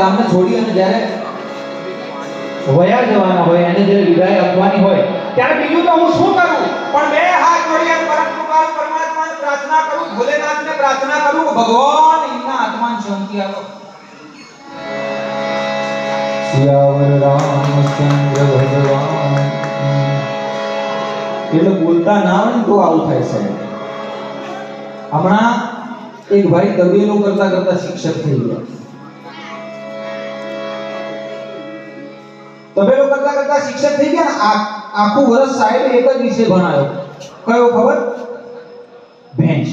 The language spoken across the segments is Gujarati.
ગામને છોડી અને જ્યારે વયા જવાના હોય એને જ્યારે વિદાય આપવાની હોય ત્યારે બીજું તો હું શું કરું, પણ બે હાથ જોડી અને પરમ કૃપાળુ પરમાત્માને પ્રાર્થના કરું, ભોલેનાથને પ્રાર્થના કરું, ભગવાન એમના આત્માને શાંતિ આપો. સિયાવર રામચંદ્ર ભગવાન. એટલે બોલતા ના આવે તો આવું થાય છે. હમણાં એક ભાઈ તબેલો કરતા કરતા શિક્ષક થઈ ગયા. તબેલો કરતા કરતા શિક્ષક થઈ ગયા. આખું વર્ષ સાહેબ એક જ વિષય ભણાયો. કયો ખબર? ભેંસ.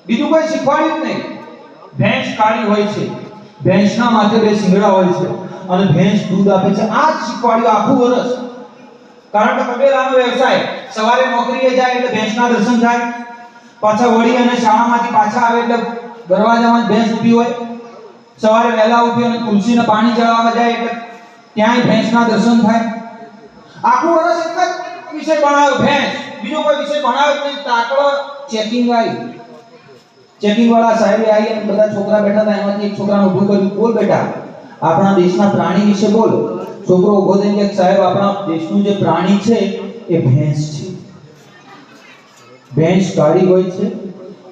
બીજું કોઈ શીખવાડ્યું જ નહીં. ભેંસ કાળી હોય છે, ભેંસના માથે બે શિંગડા હોય છે અને ભેંસ દૂધ આપે છે. આ જ શીખવાડ્યું આખું વર્ષ. કારણ કે તબેલાનો વ્યવસાય, સવારે નોકરીએ જાય એટલે ભેંસના દર્શન થાય, પાછા વળી અને શાળામાંથી પાછા આવે એટલે દરવાજામાં ભેંસ ઊભી હોય, સવારે વહેલા ઉઠી અને તુલસીને પાણી ચડાવવા જાય એટલે ત્યાંય ભેંસના દર્શન થાય. આખું વર્ષ એક જ વિષય ભણાવ્યો ભેંસ, બીજો કોઈ વિષય ભણાવ્યો નહીં. તાકડો ચેકિંગ આવ્યું, ચેકિંગ વાળા સાહેબે આવી અને બધા છોકરા બેઠા હતા, એમાંથી એક છોકરાને ઊભું કર્યું, બોલ બેટા આપણા દેશના પ્રાણી વિશે બોલ. છોકરો ઊભો થઈને કે સાહેબ આપણા દેશનું જે પ્રાણી છે એ ભેંસ છે. ભેંસ કાળી હોય છે,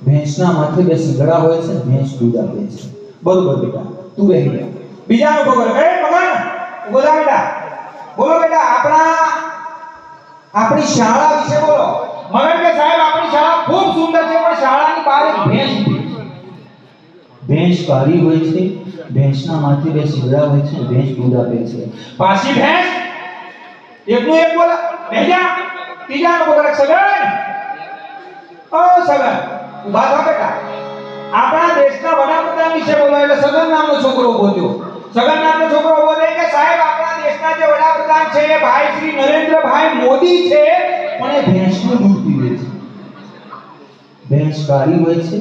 ભેંસના માથે બે શિંગડા હોય છે, ભેંસ દૂધ આપે છે. બરોબર બેટા, તું રહી જા. બીજાનો ઉભો કરે, એ મગન ઉભો થા બેટા, બોલો બેટા આપણી શાળા વિશે બોલો. મગન કે સાહેબ આપણી શાળા ખૂબ સુંદર છે, પણ શાળાની બહાર એક ભેંસ છે. ભેંસ કાળી હોય છે, ભેંસના માથે બે શિંગડા હોય છે, ભેંસ દૂધ આપે છે. પાછી ભેંસ એકનું એક બોલે, બેજા ત્રીજાનો ઉભો કરે, સગન ઓ સગન ઉભા થા બેટા, આપણા દેશના વડાપ્રધાન વિશે બોલો. એટલે સગન નામનો છોકરો ઉભો થયો. સગન નામનો છોકરો ઉભો થઈ કે સાહેબ આપણા દેશના જે વડાપ્રધાન છે એ ભાઈ શ્રી નરેન્દ્રભાઈ મોદી છે, પણ એ ભેંસનું દૂધ પીવે છે. ભેંસ કાળી હોય છે,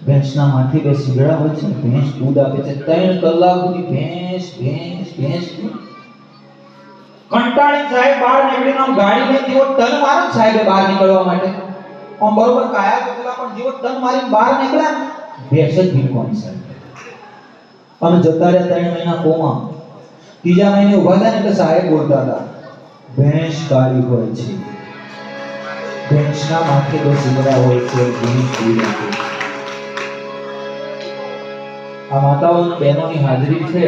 ભેંસના માથે બે શિંગડા હોય છે, ભેંસ દૂધ આપે છે. 3 કલાક સુધી ભેંસ ભેંસ ભેંસ. કંટાળી સાહેબ બહાર નીકળીને આમ ગાડી લઈને જેવો ટન માર્યો સાહેબે બહાર નીકળવા માટે. આમ બરોબર કાયા તો પેલા પણ જેવો ટન મારીને બહાર નીકળ્યા ભેંસ જ ભીખવાની સાહેબ. અને જતા રહ્યા 3 મહિના કોમાં. ત્રીજા મહિને ઉભા થયા ને એટલે સાહેબ બોલતા હતા, ભેંસ કાળી હોય છે, ભેંસના માથે બે શિંગડા હોય છે, ભેંસ દૂધ આપે છે. આ માતાઓ અને બહેનોની હાજરી છે.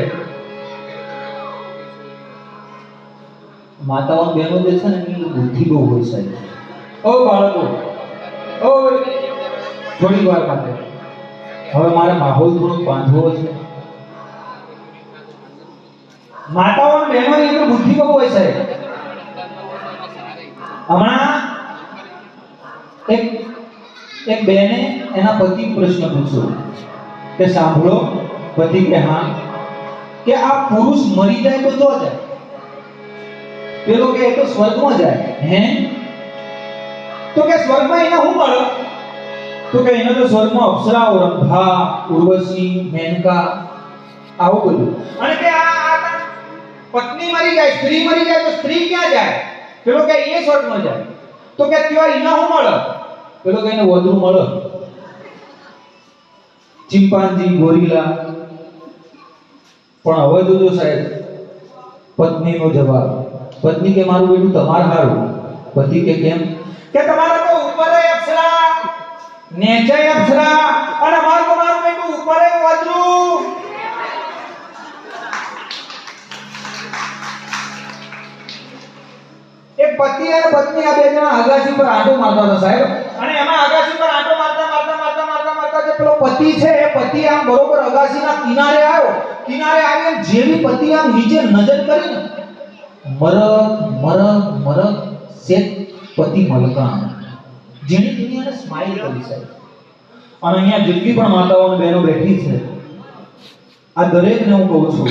માતાઓ અને બહેનો જે છે ને એની બુદ્ધિ બહુ હોય સાહેબ. ઓ બાળકો, ઓ થોડી વાર માટે હવે મારે માહોલ થોડો બાંધવો છે. માતાઓ અને બહેનોની અંદર બુદ્ધિ બહુ હોય સાહેબ. હમણાં એક બહેને એના પતિ પ્રશ્ન પૂછ્યો કે સાંભળો, પતિ કે હા, કે આ પુરુષ મરી જાય તો જો જાય? પેલો કે એ તો સ્વર્ગમાં જાય. હે? તો કે સ્વર્ગમાં એને શું મળે? તો કે એને તો સ્વર્ગમાં અપ્સરાઓ, રંભા, ઉર્વશી, મેનકા આવું બધું. અને કે આ પત્ની મરી જાય, સ્ત્રી મરી જાય તો સ્ત્રી ક્યાં જાય? પેલો કે એ સ્વર્ગમાં જાય. તો કે ત્યાં એને શું મળે? પેલો કે એને વધુ મળે, ચિંપાંજી, ગોરીલા. પણ હવે જોજો સાહેબ પત્નીનો જવાબ. પત્ની કે મારું બેટું તમારે હારું. પતિ કે કેમ? કે તમારે તો ઉપરે અપ્સરા, નીચે અપ્સરા, અને મારું બેટું ઉપરે વજ્રું. એક પતિ અને પત્ની આ બે જણા અગાસી પર આંટો મારતા હતા સાહેબ. અને એમાં અગાસી પર આંટો મારતા જે પેલો પતિ છે એ પતિ આમ બરોબર અગાસીના કિનારે આવ્યો. કિનારે આવીને જેવી પતિ આમ નીચે નજર કરી ને મરક સેટ પતિ મલકાણ જેની દુનિયાને સ્માઈલ કરી સાહેબ. અને અહીંયા જેટલી પણ માતાઓ અને બહેનો બેઠી છે, આ દરેકને હું કહું છું,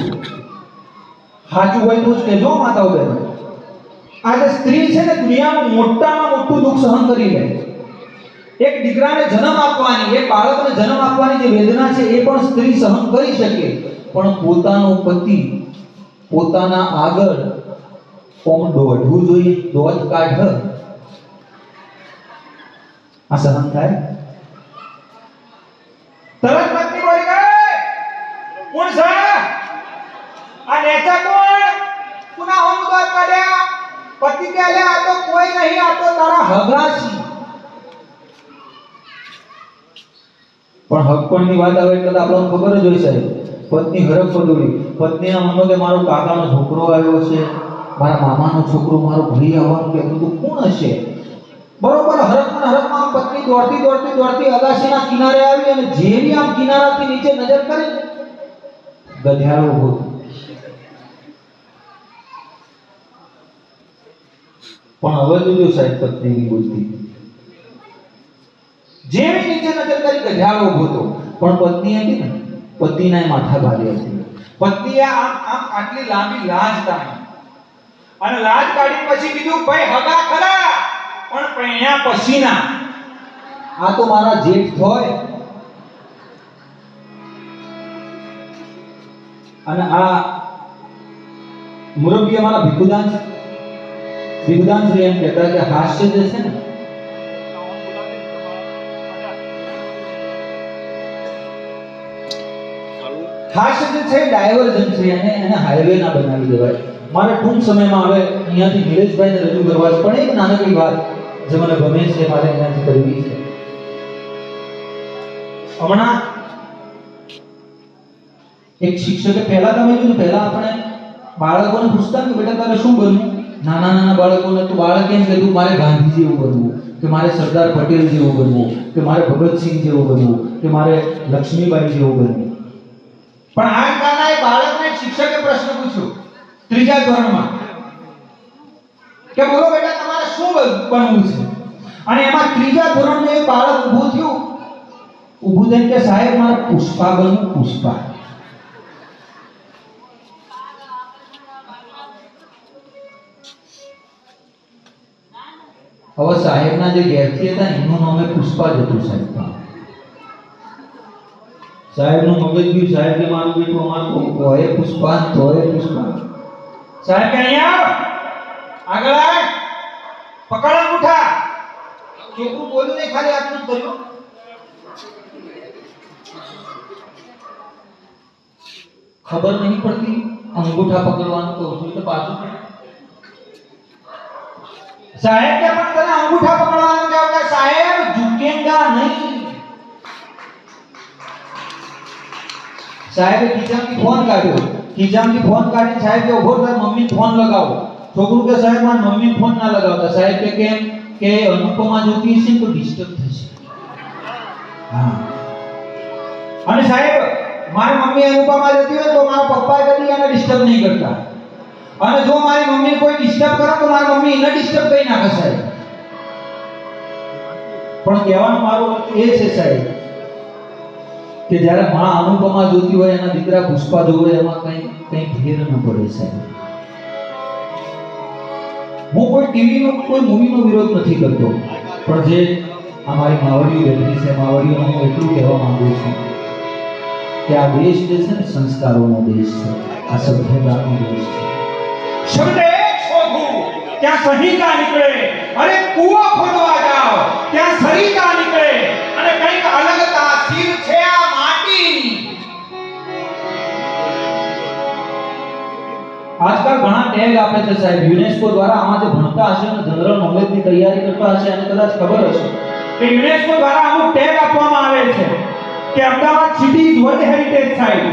સાચું હોય તો જ કહેજો માતાઓ બહેનો. આજે સ્ત્રી છે ને દુનિયાનું મોટામાં મોટું દુઃખ સહન કરી લે. એક દીકરાને જન્મ આપવાની, એક બાળકને જન્મ આપવાની જે વેદના છે એ પણ સ્ત્રી સહન કરી શકે, પણ પોતાનો પતિ પોતાના આગળ કોમ દોઢવું જોઈએ, દોઢ કાઢ આ સહન થાય? તરત પત્ની બોલી ગઈ, કોણ છે આ નેચા કોણ પુના હોમ દ્વાર કાઢ્યા પતિ કે લે આ તો કોઈ નહીં આ તો તારા હગાસી પણ હકપણની વાત આવે એટલે આપણને ખબર જ હોય સાહેબ પત્ની હરખ પદોડી પત્નીના મનમાં કે મારો કાકાનો છોકરો આવ્યો છે મારા મામાનો છોકરો મારો ભાઈ આવવાનું કે બધું કોણ હશે બરોબર હરખમાં પત્ની દોડતી અગાસીના કિનારે આવી અને જેવી આમ કિનારાથી નીચે નજર કરી ગધેડો ઉભો પણ હવે જોજો સાહેબ પત્નીની બુદ્ધિ જેવી નીચે નજર કરી ગધેડો ઉભો હતો પણ પત્ની હતી ને પતિના માથા ભારે હતી પત્નીએ આમ આટલી લાંબી લાજ કાઢી અને લાજ કાઢી પછી કીધું ભાઈ હગા ખરા પણ પૈણ્યા પછીના આ તો મારા જેઠ હોય અને આ મુરબ્બી અમારા ભીખુદાન શ્રી એમ કહેતા કે હાસ્ય જે છે ને હાસ્ય જે છે ડાયવર્જન છે એને હાઈવે ના બનાવી દેવાય મારે ટૂંક સમયમાં હવે અહીંયાથી નિલેશભાઈને રજૂ કરવા છે પણ એક નાનકડી વાત જે મને ગમે છે મારે અહીંયાથી કરવી છે હમણાં એક શિક્ષકે પહેલા તમે જોયું પહેલા આપણે બાળકોને પૂછતા કે બેટા તારે શું બનવું નાના બાળકોને તો બાળક એમ કહેતું મારે ગાંધી જેવું બનવું કે મારે સરદાર પટેલ જેવું બનવું કે મારે ભગતસિંહ જેવું બનવું કે મારે લક્ષ્મીબાઈ જેવું બનવું પણ આ કાના એ બાળકને શિક્ષકે પ્રશ્ન પૂછ્યો ત્રીજા ધોરણમાં કે બોલો બેટા તમારે શું બનવું છે અને એમાં ત્રીજા ધોરણનું એક બાળક ઊભું થઈને કે સાહેબ મારે પુષ્પા બનવું પુષ્પા હવે સાહેબના જે ઘેરથી હતા એનું નામે પુષ્પા જ હતું સાહેબનું મગજ ગયું સાહેબ કે મારું બેટું અમારું હોય પુષ્પા તોય પુષ્પા સાહેબ કે અહીંયા આગળ આય પકડ અંગૂઠા છોકરું બોલ્યું નહીં ખાલી આટલું જ કર્યું ખબર નહીં પડતી અંગૂઠા પકડવાનું કહું છું તો પાછું સાહેબ કે પણ તને અંગૂઠા પકડવાનું કહેતા સાહેબ ઝુકેંગા નહીં સાહેબે ખીચામાંથી ફોન કાઢી સાહેબ કે ઉભો થા મમ્મી ફોન લગાવો છોકરું કે સાહેબ મારા મમ્મી ફોન ના લગાવતા સાહેબ કે કેમ કે અનુપમા જોતી હશે તો ડિસ્ટર્બ થશે હા અને સાહેબ મારી મમ્મી અનુપમા જોતી હોય તો મારા પપ્પા કદી એને ડિસ્ટર્બ નહીં કરતા અને જો મારી મમ્મી કોઈ ડિસ્ટર્બ કરે તો મારી મમ્મી એને ડિસ્ટર્બ કરી નાખે સાહેબ પણ કહેવાનો મારો અર્થ એ છે સાહેબ કે જ્યારે માં અનુપમા જોતી હોય એના દીકરા પુષ્પા જોવે એમાં કઈ ફેર ન પડે સાહેબ હું કોઈ ટીવીનો કોઈ મૂવીનો વિરોધ નથી કરતો પણ જે અમારી માવડીઓ બેઠી છે માવડીઓને હું એટલું કહેવા માંગુ છું કે આ દેશ જે છે ને સંસ્કારોનો દેશ છે આ સભ્યતાનો દેશ છે શબ્દ એક શોધું ત્યાં સહિકા નીકળે અરે કૂવો ખોદવા જાઓ ત્યાં સરિતા નીકળે અને કંઈક અલગ તાસીર છે આ માટીની આજકાલ ઘણા ટેગ આપે છે સાહેબ યુનેસ્કો દ્વારા આમાં જે ભણતા હશે અને જનરલ નોલેજની તૈયારી કરતા હશે અને કદાચ ખબર હશે કે યુનેસ્કો દ્વારા અમુક ટેગ આપવામાં આવે છે કે Ahmedabad city is world heritage site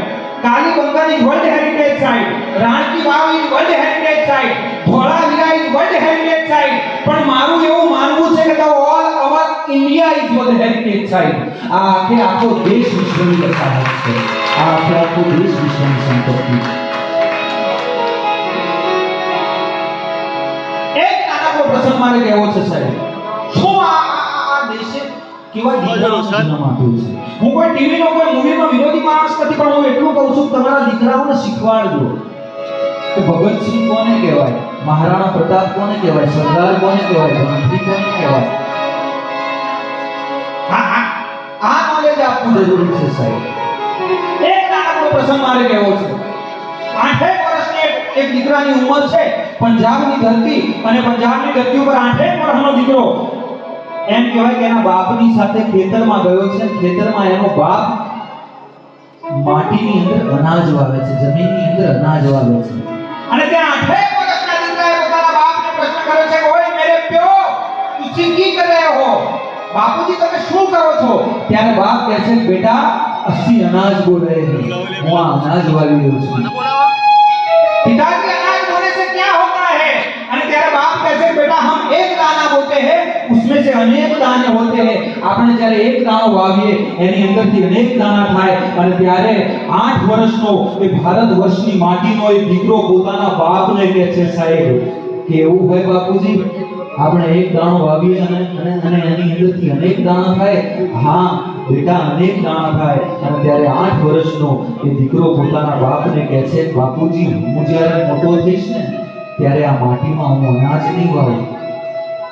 Kalibangan is world heritage site Rani ki Vav is world heritage site Dholavira is world heritage site પણ મારું એવું માનવું છે કે all over India is world heritage site આ આખો દેશ વિશ્વની વસાહત છે આ આખો દેશ વિશ્વની સંપત્તિ એક નાનો પ્રસંગ મારે કહેવો છે સાહેબ શું આ દેશે કેવા દીકરાઓ જન્મ આપ્યો છે હું કોઈ ટીવીનો કોઈ મૂવીનો વિરોધી માણસ નથી પણ હું એટલું કહું છું તમારા દીકરાઓને શીખવાડજો કે ભગતસિંહ કોને કહેવાય મહારાણા પ્રતાપ કોને કહેવાય સરદાર કોને કહેવાય ગાંધી કોને કહેવાય આ નોલેજ આપવું જરૂરી છે સાહેબ એક નાનો પ્રસંગ મારે કહેવો છે 8 વર્ષની એક દીકરાની ઉંમર છે પંજાબની ધરતી અને પંજાબની ધરતી ઉપર 8 વર્ષનો દીકરો એમ કહેવાય કે એના બાપની સાથે ખેતરમાં ગયો છે ખેતરમાં એનો બાપ માટીની અંદર અનાજ વાવે છે, જમીનની અંદર અનાજ વાવે છે, અને ત્યાં 8 વર્ષના દીકરાએ પોતાના બાપને પ્રશ્ન કર્યો છે કે ઓય મેરે પ્યો તું કી કર રહે હો, બાપુજી તમે શું કરો છો? ત્યારે બાપ કહે છે બેટા અસી અનાજ બોલ રહે હે, હું આ અનાજ વાવી રહ્યો છું। पिताजी अनाज बोने से क्या होता है? અને ત્યારે બાપ કહે છે બેટા हम एक दाना बोते हैं उसमें से अनेक दाने होते हैं। આપણે જ્યારે એક દાણો વાવીએ એની અંદરથી અનેક દાણા થાય, અને ત્યારે 8 વર્ષનો એ ભારત વર્ષની માટીનો એક દીકરો પોતાના બાપને કહે છે સાહેબ કેવું હોય બાપુજી, આપણે એક દાણો વાવીએ અને એની અંદરથી અનેક દાણા થાય? હા બેટા અનેક દાણા થાય। અને ત્યારે 8 વર્ષનો એ દીકરો પોતાના બાપને કહે છે બાપુજી હું જ્યારે મોટો થઈશ ને ત્યારે આ માટીમાં હું અનાજ નહીં વાવું,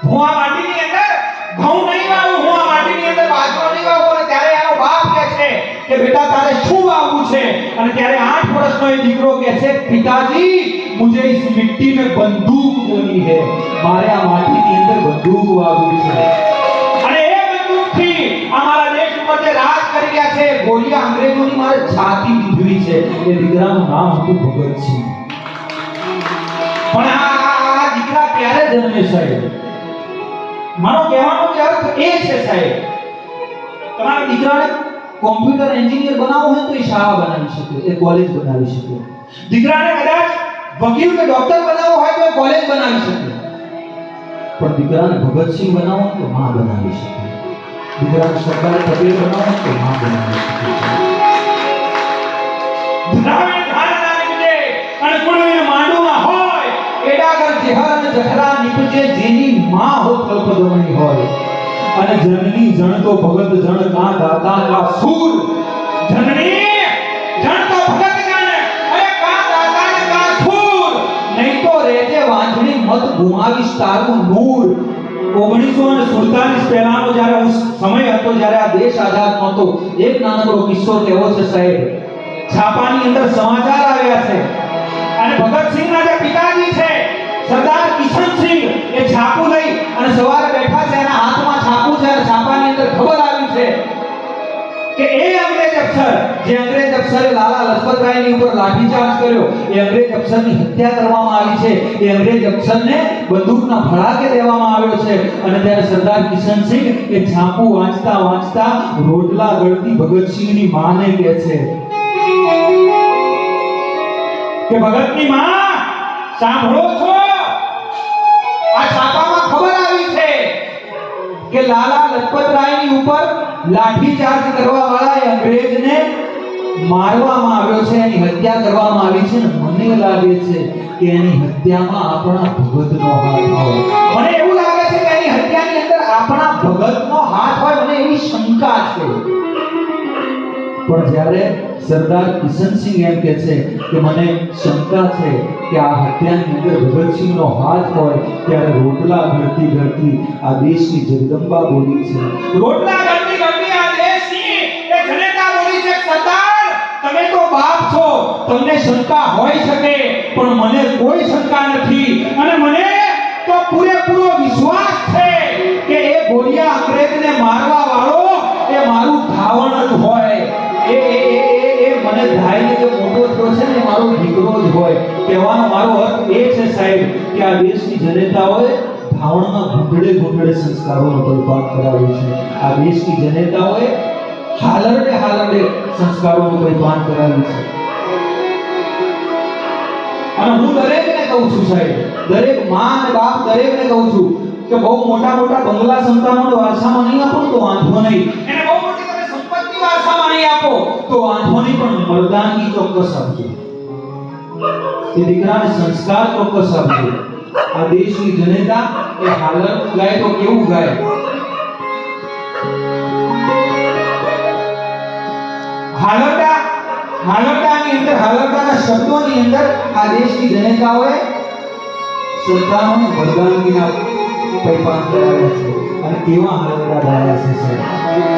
હું આ માટીની અંદર ઘઉં નહીં વાવું, હું આ માટીની અંદર બાજરો નહીં વાવું। અને ત્યારે એનો બાપ કહે છે કે બેટા તારે શું વાવવું છે? અને ત્યારે 8 વર્ષનો એ દીકરો કહે છે પિતાજી मुझे इस मिट्टी में बंदूक बोनी है, मारे आ माटी ની અંદર બંદૂક વાવવી છે, અને એ બંદૂકથી અમારા દેશ ઉપર જે રાજ કરી રહ્યા છે ગોળિયા અંગ્રેજોની મારે છાતી દીધવી છે। એ દીકરાનું નામ હતું ભગતસિંહ। પણ આ દીકરા ક્યારે જન્મે સાહેબ? મારો કહેવાનો જે અર્થ એ છે સાહેબ, તમારા દીકરાને કોમ્પ્યુટર એન્જિનિયર બનાવવો હોય તો એ શાળા બનાવી શકે, એ કોલેજ બનાવી શકે। દીકરાને કદાચ વકીલ કે ડોક્ટર બનાવવો હોય તો કોલેજ બનાવી શકે, પણ દીકરાને ભગતસિંહ બનાવવો તો માં બનાવી શકે, દીકરાને સરદાર પટેલ બનાવવો તો માં બનાવી શકે। દ્રાવિડ ધારણા નીપજે અને કુળવીર માંડુમાં હોય, એડાગર જેહર અને જઠરા નીપજે જેની માં હો કલ્પદ્રમણી હોય, અને જનની જણ તો ભગત જણ કા દાતા કા સૂર, જનની જણ તો ભગત નહીં તો રેજે વાંજણી મત ગુમાવીશ તારું નૂર। 1947 પહેલાનો જ્યારે સમય હતો જ્યારે આ દેશ આઝાદ નહોતો, એક નાનકડો કિસ્સો કહેવો છે સાહેબ। છાપાની અંદર સમાચાર આવ્યા છે, અને ભગતસિંહના જે પિતાજી છે સરદાર કિશનસિંહ એ છાપું લઈ અને સવારે બેઠા છે, એના હાથમાં છાપું છે, અને છાપાની અંદર ખબર આવી છે કે એ અંગ્રેજ અફસર જે અંગ્રેજ અફસરે લાલા લજપતરાયની ઉપર લાઠીચાર્જ કર્યો, એ અંગ્રેજ અફસરની હત્યા કરવામાં આવી છે। એ અંગ્રેજ અફસરને બંદૂકના ફડાકે દેવામાં આવ્યો છે। અને ત્યારે સરદાર કિશનસિંહ એ છાપું વાંચતા વાંચતા રોટલા ગળતી ભગતસિંહની માને કહે છે કે ભગતની માં સાંભળો છો, આ છાપામાં ખબર આવી છે કે લાલા લજપતરાયની ઉપર લાઠીચાર્જ કરવા વાળા એ અંગ્રેજને મારવામાં આવ્યો છે, એની હત્યા કરવામાં આવી છે, ને મને લાગે છે કે એની હત્યામાં આપણા ભગતનો હાથ હોય, મને એવું લાગે છે કે એની હત્યાની અંદર આપણા ભગતનો હાથ હોય, મને એવી શંકા છે। પણ જ્યારે સરદાર કિશનસિંહ એમ કહે છે કે મને શંકા છે કે આ હત્યાની અંદર ભગતસિંહનો હાથ હોય, ત્યારે રોટલા ઘડતી ઘડતી આ દેશની જગદંબા બોલી છે, રોટલા ઘડતી ઘડતી આ દેશની એ જનતા બોલી છે સરદાર તમે તો બાપ છો, તમને શંકા હોઈ શકે પણ મને કોઈ શંકા નથી, અને મને તો પૂરેપૂરો વિશ્વાસ છે કે એ ગોળિયા અંગ્રેજને મારવા વાળો એ મારું ધાવણ જ હોય, એ મને ધાઈને જે મોટો થયો છે ને મારો દીકરો જ હોય। કહેવાનો મારો અર્થ એ છે સાહેબ કે આ દેશની જનતાઓએ ધાવણમાં ઘૂંટડે સંસ્કારોનો પરિપાક કરાવ્યો છે, આ દેશની જનતાઓએ હાલરડે સંસ્કારોનું પરિપાક કરાવ્યું છે। અને હું દરેકને કહું છું સાહેબ, દરેક માં અને બાપ દરેકને કહું છું કે બહુ મોટા બંગલા સંતાનોને વારસામાં નહીં આપો તો વાંધો નહીં, એને બહુ મોટી તમે સંપત્તિ વારસામાં નહીં આપો તો વાંધો નહીં, પણ મર્દાનગી ચોક્કસ આપજો, એ દીકરાને સંસ્કાર ચોક્કસ આપજો। આ દેશની જનતા એ હાલર ગાય તો કેવું ગાય, હાલરડાની અંદર હાલરડાના શબ્દોની અંદર આ દેશની જનતાઓએ સંતાનોને મર્દાનગીના પરિપાક કરાવ્યા છે, અને કેવા હાલરડા ગાયા છે સાહેબ।